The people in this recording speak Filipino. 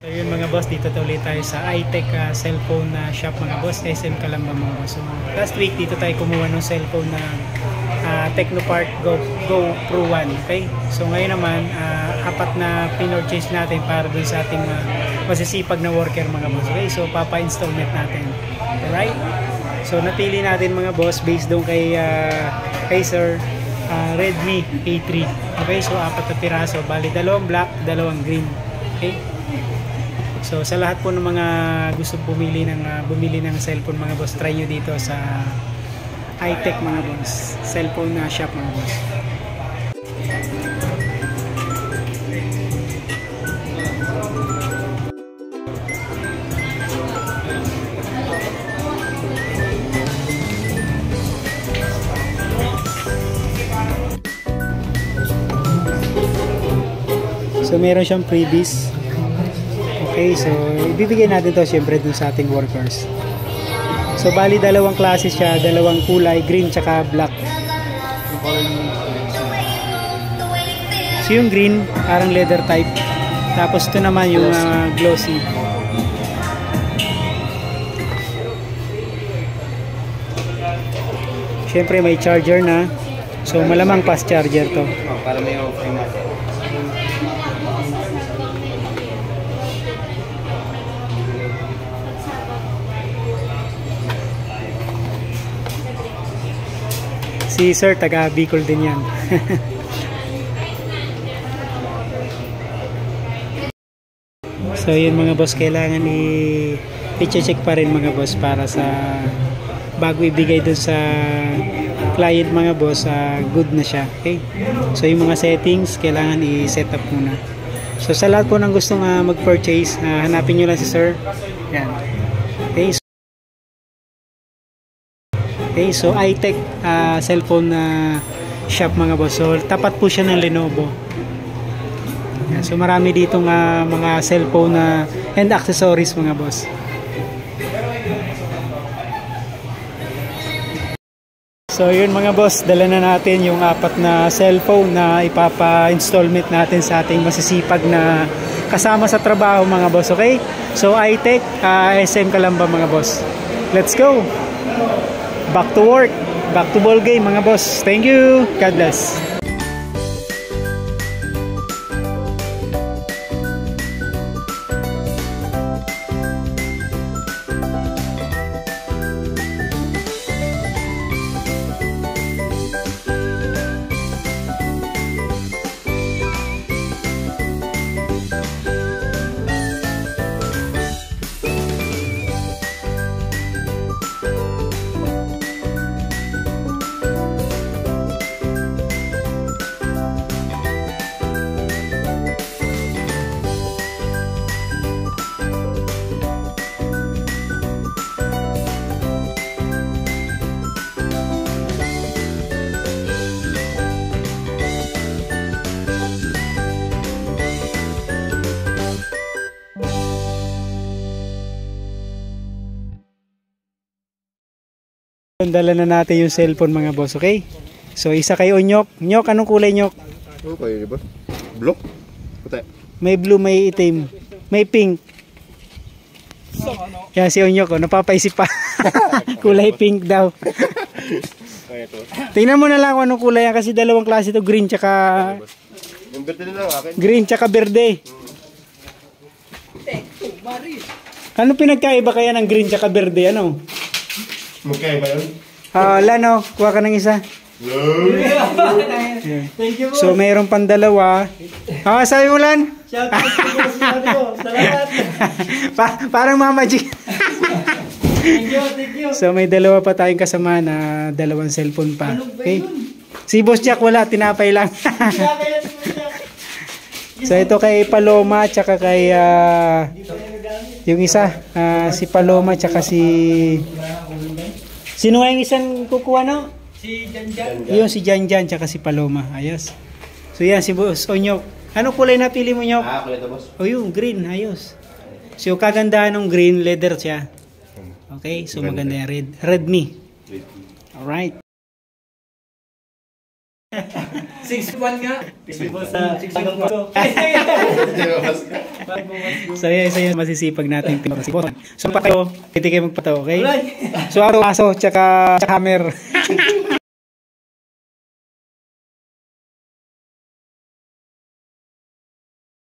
So yun mga boss, dito ulit tayo sa iTech cellphone shop mga boss, SM Calamba mga boss. So last week dito tayo kumuha ng cellphone na Tecnopark Go Pro 1. Okay? So ngayon naman, apat na pinurchase natin para dun sa ating masisipag na worker mga boss. Okay? So papa-installment natin. Alright? So napili natin mga boss based doon kay Sir Redmi A3. Okay? So apat na piraso. Bali, dalawang black, dalawang green. Okay? So sa lahat po ng mga gusto bumili ng cellphone mga boss, try nyo dito sa iTech mga boss, cellphone shop mga boss. So meron siyang freebies. Okay, so ibibigay natin to syempre dun sa ating workers. So bali dalawang klase siya, dalawang kulay, green tsaka black. So yung green parang leather type, tapos ito naman yung glossy. Syempre may charger na, so malamang fast charger to. Para may offering natin. Si Sir taga Bicol din yan. So yun mga boss, kailangan i-check pa rin mga boss para sa bago ibigay dun sa client mga boss, good na siya. Okay? So yung mga settings kailangan i-set up muna. So sa lahat po ng gustong mag-purchase, hanapin nyo lang si Sir. Yan. Okay, so iTech cellphone shop mga boss. So tapat po siya ng Lenovo. Yeah, so marami dito mga cellphone and accessories mga boss. So yun mga boss, dala na natin yung apat na cellphone na ipapa-installment natin sa ating masisipag na kasama sa trabaho mga boss. Okay? So iTech SM Calamba mga boss. Let's go! Back to work, back to ball game mga boss. Thank you. God bless. Dala na natin yung cellphone mga boss, okay? So isa kay Onyok. Nyok, anong kulay Nyok? Okay, diba? Blue? Puti. May blue, may itim, may pink. Yan si Onyok, napapaisip pa. Kulay pink daw. Tingnan mo na lang kung anong kulay yan, kasi dalawang klase ito, green tsaka yung berde na lang akin. green tsaka berde. Ano pinagkaiba kaya ng green tsaka berde? Ano? Magkaya ba yun? Lano, kuha ka ng isa. Thank you, So mayroon pang dalawa. Sabi mo Lan? Shout out po. Salamat. Parang mamagic. Thank you. So may dalawa pa tayong kasama na dalawang cellphone pa. Okay? Si Boss Jack wala, tinapay lang. So ito kay Paloma tsaka kay yung isa, si Paloma tsaka sino nga yung isang kukuha no? Si Janjan. Yun si Janjan tsaka si Paloma. Ayos. So yan si Boss Onyok. Ano kulay na pili mo Nyok? Kulay ito boss. O yung green, ayos. So kagandahan ng green, leather siya. Okay, so maganda yung Redmi. Alright. 6-1 nga. Boss sa 6-1. So yun masisipag natin team si boss. So pa kayo, hindi kayo magpataw, okay? So araw aso tsaka hammer.